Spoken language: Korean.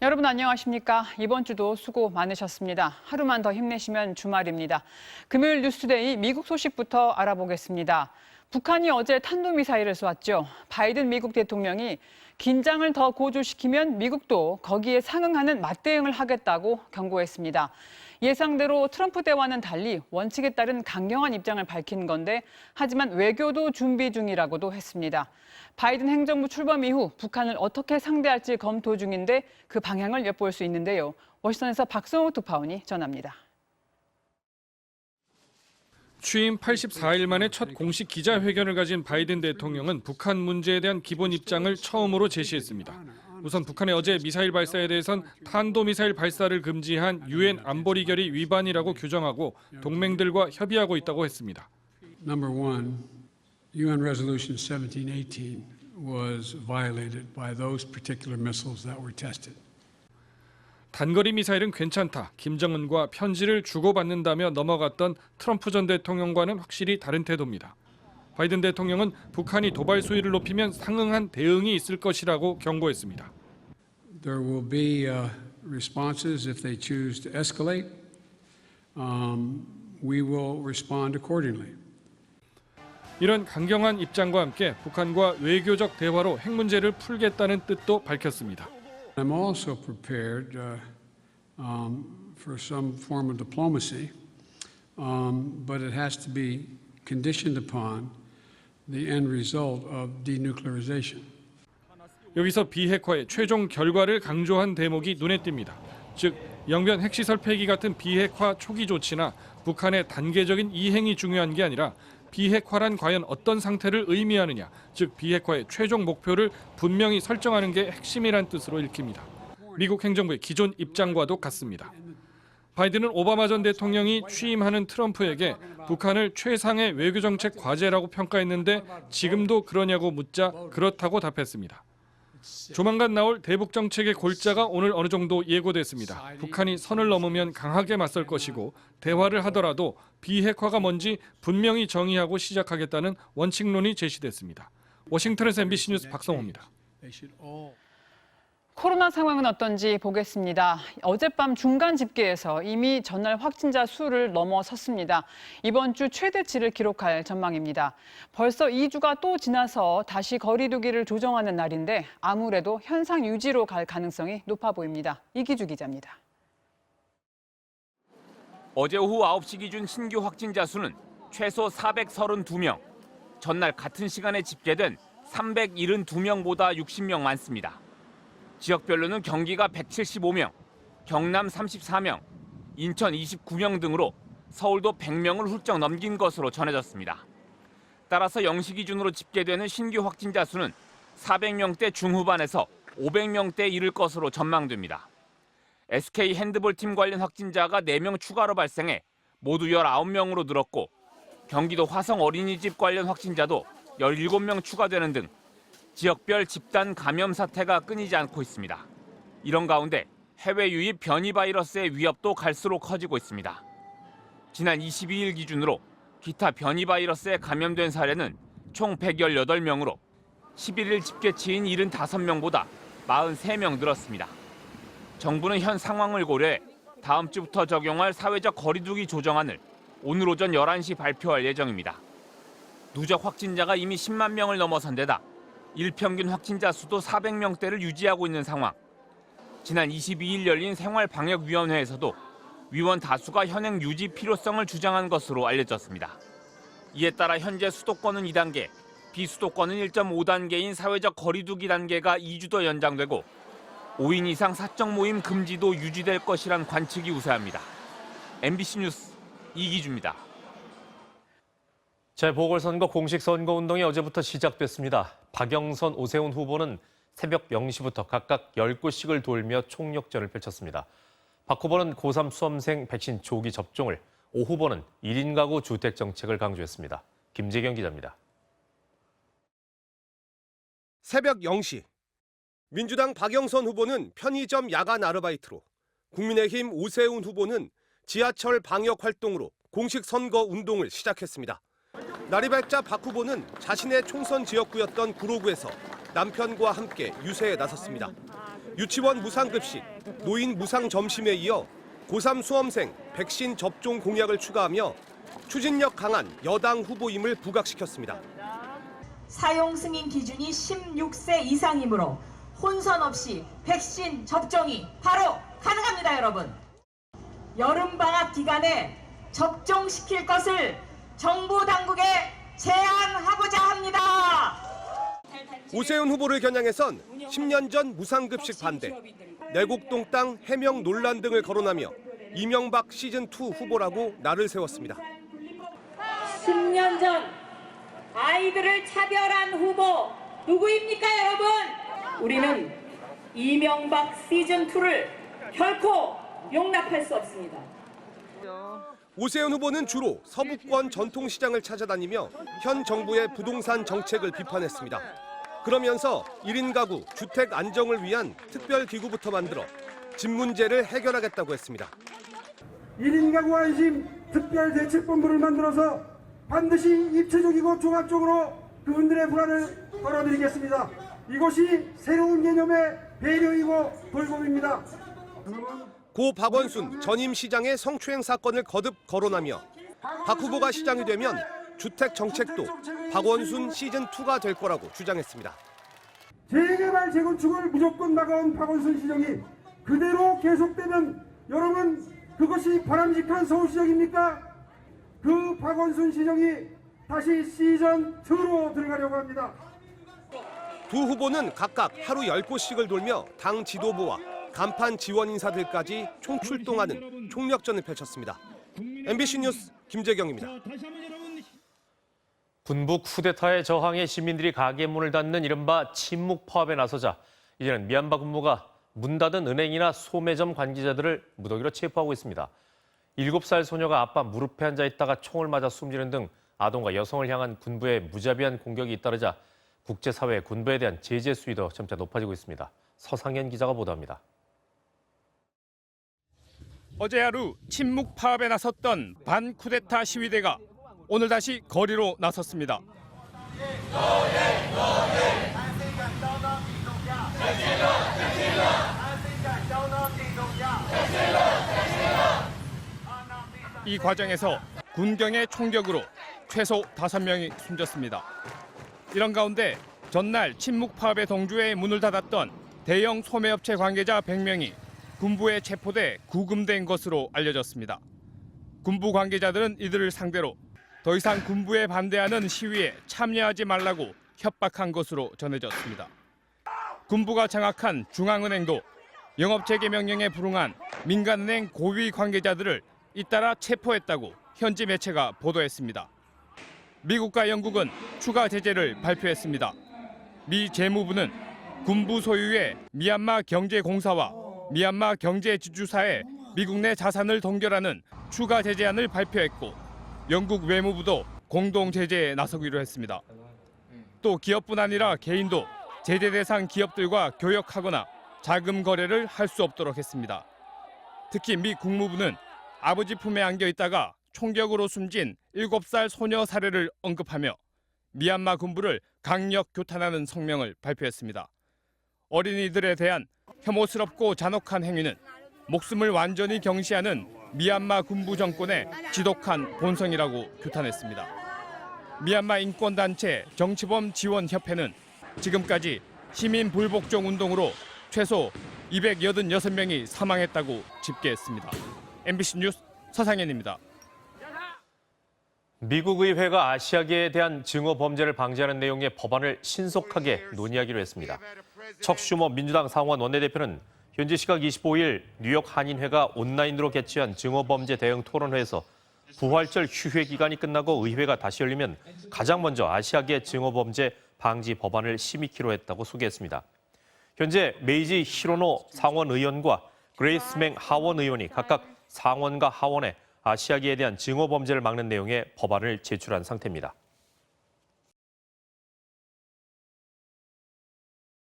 여러분 안녕하십니까? 이번 주도 수고 많으셨습니다. 하루만 더 힘내시면 주말입니다. 금요일 뉴스데이 미국 소식부터 알아보겠습니다. 북한이 어제 탄도미사일을 쏘았죠. 바이든 미국 대통령이 긴장을 더 고조시키면 미국도 거기에 상응하는 맞대응을 하겠다고 경고했습니다. 예상대로 트럼프 때와는 달리 원칙에 따른 강경한 입장을 밝힌 건데 하지만 외교도 준비 중이라고도 했습니다. 바이든 행정부 출범 이후 북한을 어떻게 상대할지 검토 중인데 그 방향을 엿볼 수 있는데요. 워싱턴에서 박성욱 특파원이 전합니다. 취임 84일 만에 첫 공식 기자회견을 가진 바이든 대통령은 북한 문제에 대한 기본 입장을 처음으로 제시했습니다. 우선 북한의 어제 미사일 발사에 대해선 탄도미사일 발사를 금지한 유엔 안보리 결의 위반이라고 규정하고 동맹들과 협의하고 있다고 했습니다. Number one, UN Resolution 1718 was violated by those particular missiles that were tested. 단거리 미사일은 괜찮다. 김정은과 편지를 주고받는다며 넘어갔던 트럼프 전 대통령과는 확실히 다른 태도입니다. 바이든 대통령은 북한이 도발 수위를 높이면 상응한 대응이 있을 것이라고 경고했습니다. There will be responses if they choose to escalate. We will respond accordingly. 이런 강경한 입장과 함께 북한과 외교적 대화로 핵 문제를 풀겠다는 뜻도 밝혔습니다. I'm also prepared for some form of diplomacy, but it has to be conditioned upon the end result of denuclearization. 여기서 비핵화의 최종 결과를 강조한 대목이 눈에 띕니다. 즉, 영변 핵시설 폐기 같은 비핵화 초기 조치나 북한의 단계적인 이행이 중요한 게 아니라 비핵화란 과연 어떤 상태를 의미하느냐, 즉 비핵화의 최종 목표를 분명히 설정하는 게 핵심이란 뜻으로 읽힙니다. 미국 행정부의 기존 입장과도 같습니다. 바이든은 오바마 전 대통령이 취임하는 트럼프에게 북한을 최상의 외교정책 과제라고 평가했는데 지금도 그러냐고 묻자 그렇다고 답했습니다. 조만간 나올 대북 정책의 골자가 오늘 어느 정도 예고됐습니다. 북한이 선을 넘으면 강하게 맞설 것이고 대화를 하더라도 비핵화가 뭔지 분명히 정의하고 시작하겠다는 원칙론이 제시됐습니다. 워싱턴에서 MBC 뉴스 박성호입니다. 코로나 상황은 어떤지 보겠습니다. 어젯밤 중간 집계에서 이미 전날 확진자 수를 넘어섰습니다. 이번 주 최대치를 기록할 전망입니다. 벌써 2주가 또 지나서 다시 거리 두기를 조정하는 날인데 아무래도 현상 유지로 갈 가능성이 높아 보입니다. 이기주 기자입니다. 어제 오후 9시 기준 신규 확진자 수는 최소 432명, 전날 같은 시간에 집계된 372명보다 60명 많습니다. 지역별로는 경기가 175명, 경남 34명, 인천 29명 등으로 서울도 100명을 훌쩍 넘긴 것으로 전해졌습니다. 따라서 0시 기준으로 집계되는 신규 확진자 수는 400명대 중후반에서 500명대에 이를 것으로 전망됩니다. SK 핸드볼팀 관련 확진자가 4명 추가로 발생해 모두 19명으로 늘었고 경기도 화성 어린이집 관련 확진자도 17명 추가되는 등 지역별 집단 감염 사태가 끊이지 않고 있습니다. 이런 가운데 해외 유입 변이 바이러스의 위협도 갈수록 커지고 있습니다. 지난 22일 기준으로 기타 변이 바이러스에 감염된 사례는 총 118명으로 11일 집계치인 75명보다 43명 늘었습니다. 정부는 현 상황을 고려해 다음 주부터 적용할 사회적 거리 두기 조정안을 오늘 오전 11시 발표할 예정입니다. 누적 확진자가 이미 10만 명을 넘어선 데다 일평균 확진자 수도 400명대를 유지하고 있는 상황. 지난 22일 열린 생활방역위원회에서도 위원 다수가 현행 유지 필요성을 주장한 것으로 알려졌습니다. 이에 따라 현재 수도권은 2단계, 비수도권은 1.5단계인 사회적 거리 두기 단계가 2주 더 연장되고 5인 이상 사적 모임 금지도 유지될 것이란 관측이 우세합니다. MBC 뉴스 이기주입니다. 재보궐선거 공식 선거운동이 어제부터 시작됐습니다. 박영선, 오세훈 후보는 새벽 0시부터 각각 10곳씩을 돌며 총력전을 펼쳤습니다. 박 후보는 고3 수험생 백신 조기 접종을, 오 후보는 1인 가구 주택 정책을 강조했습니다. 김재경 기자입니다. 새벽 0시, 민주당 박영선 후보는 편의점 야간 아르바이트로, 국민의힘 오세훈 후보는 지하철 방역 활동으로 공식 선거 운동을 시작했습니다. 날이 밝자 박 후보는 자신의 총선 지역구였던 구로구에서 남편과 함께 유세에 나섰습니다. 유치원 무상급식, 노인 무상점심에 이어 고3 수험생 백신 접종 공약을 추가하며 추진력 강한 여당 후보임을 부각시켰습니다. 사용 승인 기준이 16세 이상이므로 혼선 없이 백신 접종이 바로 가능합니다, 여러분. 여름방학 기간에 접종시킬 것을 정부 당국에 제안하고자 합니다. 오세훈 후보를 겨냥해선 10년 전 무상급식 반대, 내곡동 땅 해명 논란 등을 거론하며 이명박 시즌2 후보라고 날을 세웠습니다. 10년 전 아이들을 차별한 후보 누구입니까, 여러분? 우리는 이명박 시즌2를 결코 용납할 수 없습니다. 오세훈 후보는 주로 서부권 전통시장을 찾아다니며 현 정부의 부동산 정책을 비판했습니다. 그러면서 1인 가구 주택 안정을 위한 특별기구부터 만들어 집 문제를 해결하겠다고 했습니다. 1인 가구 안심 특별대책본부를 만들어서 반드시 입체적이고 종합적으로 그분들의 불안을 덜어드리겠습니다. 이것이 새로운 개념의 배려이고 돌봄입니다. 고 박원순 전임 시장의 성추행 사건을 거듭 거론하며 박 후보가 시장이 되면 주택 정책도 박원순 시즌2가 될 거라고 주장했습니다. 재개발 재건축을 무조건 막아온 박원순 시정이 그대로 계속되면 여러분 그것이 바람직한 서울시정입니까? 그 박원순 시정이 다시 시즌2로 들어가려고 합니다. 두 후보는 각각 하루 10곳씩을 돌며 당 지도부와 간판 지원 인사들까지 총출동하는 총력전을 펼쳤습니다. MBC 뉴스 김재경입니다. 군부 쿠데타에 저항해 시민들이 가게 문을 닫는 이른바 침묵 파업에 나서자 이제는 미얀마 군부가 문 닫은 은행이나 소매점 관계자들을 무더기로 체포하고 있습니다. 7살 소녀가 아빠 무릎에 앉아 있다가 총을 맞아 숨지는 등 아동과 여성을 향한 군부의 무자비한 공격이 잇따르자 국제사회의 군부에 대한 제재 수위도 점차 높아지고 있습니다. 서상현 기자가 보도합니다. 어제 하루 침묵 파업에 나섰던 반쿠데타 시위대가 오늘 다시 거리로 나섰습니다. 이 과정에서 군경의 총격으로 최소 5명이 숨졌습니다. 이런 가운데 전날 침묵 파업에 동조해 문을 닫았던 대형 소매업체 관계자 100명이 군부에 체포돼 구금된 것으로 알려졌습니다. 군부 관계자들은 이들을 상대로 더 이상 군부에 반대하는 시위에 참여하지 말라고 협박한 것으로 전해졌습니다. 군부가 장악한 중앙은행도 영업재개 명령에 불응한 민간은행 고위 관계자들을 잇따라 체포했다고 현지 매체가 보도했습니다. 미국과 영국은 추가 제재를 발표했습니다. 미 재무부는 군부 소유의 미얀마 경제공사와 미얀마 경제지주사에 미국 내 자산을 동결하는 추가 제재안을 발표했고 영국 외무부도 공동 제재에 나서기로 했습니다. 또 기업뿐 아니라 개인도 제재 대상 기업들과 교역하거나 자금 거래를 할 수 없도록 했습니다. 특히 미 국무부는 아버지 품에 안겨 있다가 총격으로 숨진 7살 소녀 사례를 언급하며 미얀마 군부를 강력 규탄하는 성명을 발표했습니다. 어린이들에 대한 혐오스럽고 잔혹한 행위는 목숨을 완전히 경시하는 미얀마 군부 정권의 지독한 본성이라고 규탄했습니다. 미얀마 인권단체 정치범 지원협회는 지금까지 시민 불복종 운동으로 최소 286명이 사망했다고 집계했습니다. MBC 뉴스 서상현입니다. 미국 의회가 아시아계에 대한 증오 범죄를 방지하는 내용의 법안을 신속하게 논의하기로 했습니다. 척 슈머 민주당 상원 원내대표는 현지 시각 25일 뉴욕 한인회가 온라인으로 개최한 증오범죄 대응 토론회에서 부활절 휴회 기간이 끝나고 의회가 다시 열리면 가장 먼저 아시아계 증오범죄 방지 법안을 심의키로 했다고 소개했습니다. 현재 메이지 히로노 상원 의원과 그레이스 맹 하원 의원이 각각 상원과 하원에 아시아계에 대한 증오범죄를 막는 내용의 법안을 제출한 상태입니다.